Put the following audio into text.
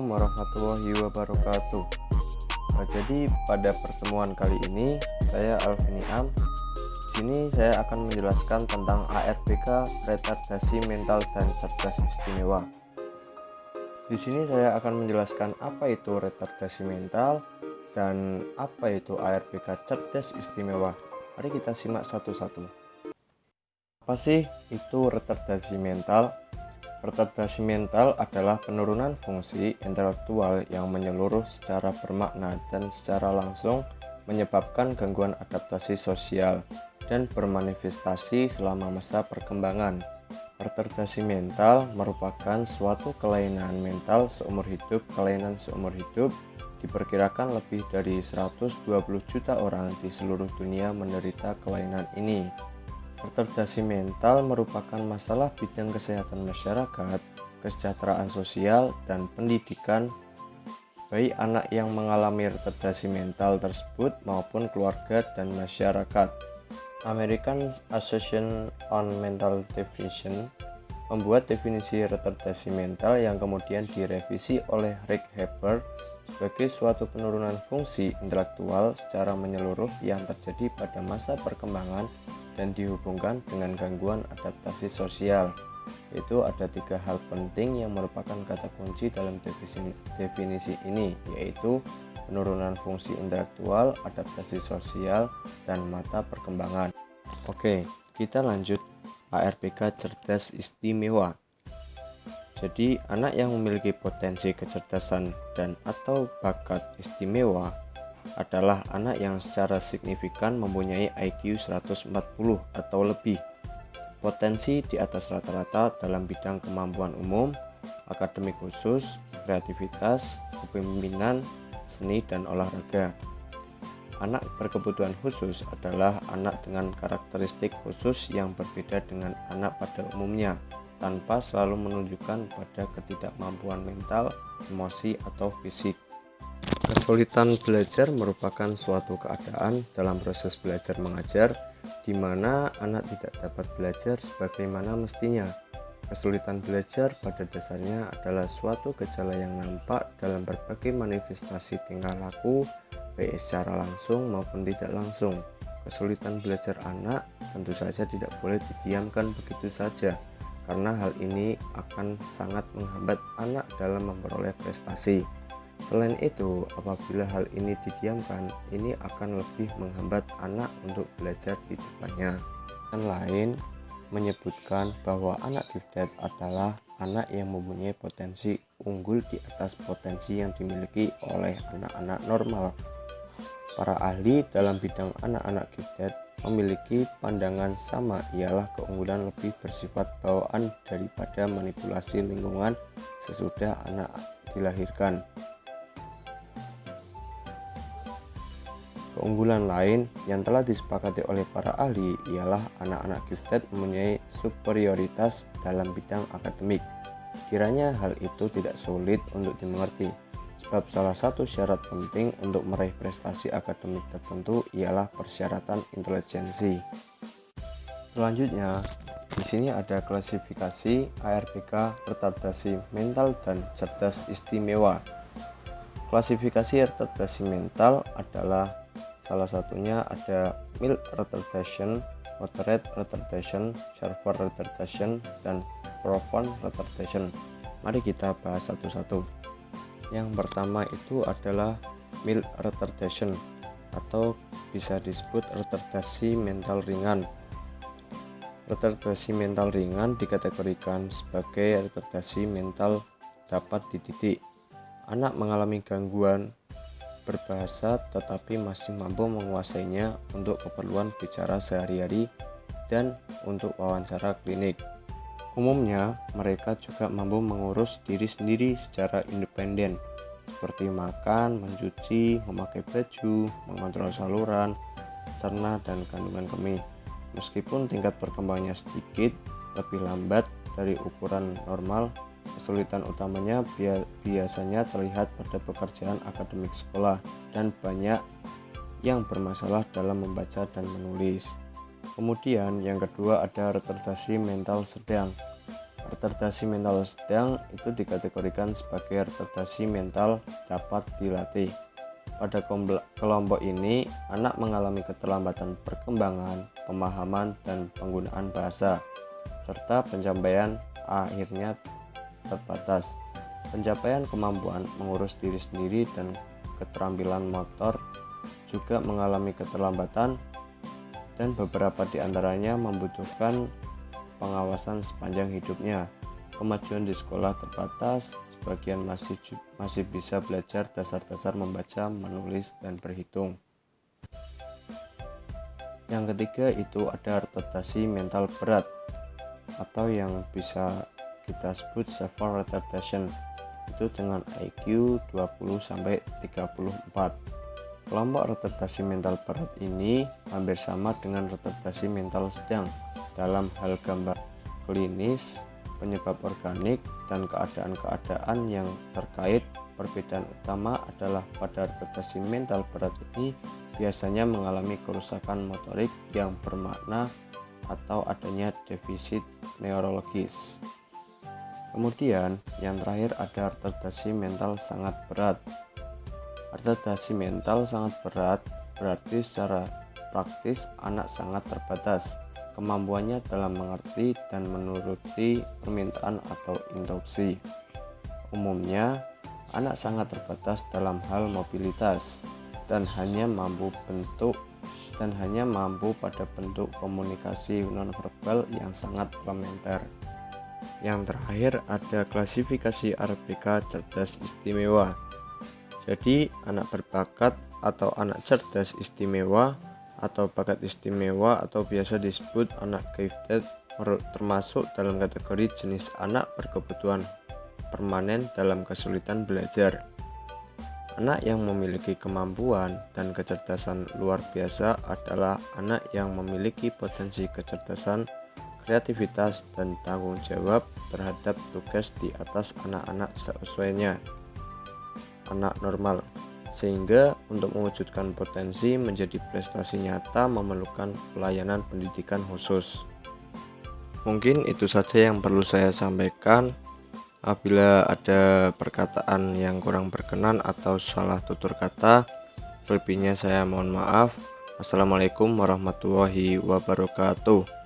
Assalamualaikum warahmatullahi wabarakatuh. Jadi pada pertemuan kali ini saya Alviniam. Di sini saya akan menjelaskan tentang ARBK, retardasi mental dan cerdas istimewa. Di sini saya akan menjelaskan apa itu retardasi mental dan apa itu ARBK cerdas istimewa. Mari kita simak satu-satu. Apa sih itu retardasi mental? Retardasi mental adalah penurunan fungsi intelektual yang menyeluruh secara bermakna dan secara langsung menyebabkan gangguan adaptasi sosial dan bermanifestasi selama masa perkembangan. Retardasi mental merupakan suatu kelainan mental seumur hidup. Kelainan seumur hidup diperkirakan lebih dari 120 juta orang di seluruh dunia menderita kelainan ini. Retardasi mental merupakan masalah bidang kesehatan masyarakat, kesejahteraan sosial, dan pendidikan baik anak yang mengalami retardasi mental tersebut maupun keluarga dan masyarakat. American Association on Mental Definition membuat definisi retardasi mental yang kemudian direvisi oleh Rick Heber sebagai suatu penurunan fungsi intelektual secara menyeluruh yang terjadi pada masa perkembangan dan dihubungkan dengan gangguan adaptasi sosial. Itu ada 3 hal penting yang merupakan kata kunci dalam definisi ini, yaitu penurunan fungsi intelektual, adaptasi sosial, dan mata perkembangan. Oke, kita lanjut. ARBK cerdas istimewa. Jadi anak yang memiliki potensi kecerdasan dan atau bakat istimewa adalah anak yang secara signifikan mempunyai IQ 140 atau lebih, potensi di atas rata-rata dalam bidang kemampuan umum, akademik khusus, kreativitas, kepemimpinan, seni, dan olahraga. Anak berkebutuhan khusus adalah anak dengan karakteristik khusus yang berbeda dengan anak pada umumnya, tanpa selalu menunjukkan pada ketidakmampuan mental, emosi, atau fisik. Kesulitan belajar merupakan suatu keadaan dalam proses belajar mengajar di mana anak tidak dapat belajar sebagaimana mestinya. Kesulitan belajar pada dasarnya adalah suatu gejala yang nampak dalam berbagai manifestasi tingkah laku, baik secara langsung maupun tidak langsung. Kesulitan belajar anak tentu saja tidak boleh didiamkan begitu saja, karena hal ini akan sangat menghambat anak dalam memperoleh prestasi. Selain itu, apabila hal ini didiamkan, ini akan lebih menghambat anak untuk belajar di depannya. Yang lain menyebutkan bahwa anak gifted adalah anak yang mempunyai potensi unggul di atas potensi yang dimiliki oleh anak-anak normal. Para ahli dalam bidang anak-anak gifted memiliki pandangan sama, ialah keunggulan lebih bersifat bawaan daripada manipulasi lingkungan sesudah anak dilahirkan. Keunggulan lain yang telah disepakati oleh para ahli ialah anak-anak gifted mempunyai superioritas dalam bidang akademik. Kiranya hal itu tidak sulit untuk dimengerti, sebab salah satu syarat penting untuk meraih prestasi akademik tertentu ialah persyaratan intelijensi. Selanjutnya, di sini ada klasifikasi ARBK retardasi mental dan cerdas istimewa. Klasifikasi retardasi mental adalah salah satunya ada mild retardation, moderate retardation, severe retardation, dan profound retardation. Mari kita bahas satu-satu. Yang pertama itu adalah mild retardation atau bisa disebut retardasi mental ringan. Retardasi mental ringan dikategorikan sebagai retardasi mental dapat dididik. Anak mengalami gangguan berbahasa tetapi masih mampu menguasainya untuk keperluan bicara sehari-hari dan untuk wawancara klinik. Umumnya, mereka juga mampu mengurus diri sendiri secara independen, seperti makan, mencuci, memakai baju, mengontrol saluran, cerna, dan kandungan kemih. Meskipun tingkat perkembangannya sedikit lebih lambat dari ukuran normal, kesulitan utamanya biasanya terlihat pada pekerjaan akademik sekolah dan banyak yang bermasalah dalam membaca dan menulis. Kemudian yang kedua ada retardasi mental sedang Retardasi mental sedang itu dikategorikan sebagai retardasi mental dapat dilatih. Pada kelompok ini, anak mengalami keterlambatan perkembangan, pemahaman, dan penggunaan bahasa, serta pencapaian akhirnya terbatas. Pencapaian kemampuan mengurus diri sendiri dan keterampilan motor juga mengalami keterlambatan, dan beberapa di antaranya membutuhkan pengawasan sepanjang hidupnya. Kemajuan di sekolah terbatas, sebagian masih bisa belajar dasar-dasar membaca, menulis, dan berhitung. Yang ketiga itu ada retardasi mental berat atau yang bisa kita sebut severe retardation, itu dengan IQ 20-34. Kelompok retardasi mental berat ini hampir sama dengan retardasi mental sedang dalam hal gambar klinis, penyebab organik, dan keadaan-keadaan yang terkait. Perbedaan utama adalah pada retardasi mental berat ini biasanya mengalami kerusakan motorik yang bermakna atau adanya defisit neurologis. Kemudian yang terakhir ada retardasi mental sangat berat. Retardasi mental sangat berat berarti secara praktis anak sangat terbatas kemampuannya dalam mengerti dan menuruti permintaan atau instruksi. Umumnya, anak sangat terbatas dalam hal mobilitas dan hanya mampu pada bentuk komunikasi nonverbal yang sangat elementer. Yang terakhir ada klasifikasi RPK cerdas istimewa. Jadi, anak berbakat atau anak cerdas istimewa atau bakat istimewa atau biasa disebut anak gifted termasuk dalam kategori jenis anak berkebutuhan permanen dalam kesulitan belajar. Anak yang memiliki kemampuan dan kecerdasan luar biasa adalah anak yang memiliki potensi kecerdasan, kreativitas, dan tanggung jawab terhadap tugas di atas anak-anak seusianya, anak normal, sehingga untuk mewujudkan potensi menjadi prestasi nyata memerlukan pelayanan pendidikan khusus. Mungkin itu saja yang perlu saya sampaikan. Apabila ada perkataan yang kurang berkenan atau salah tutur kata, selebihnya saya mohon maaf. Assalamualaikum warahmatullahi wabarakatuh.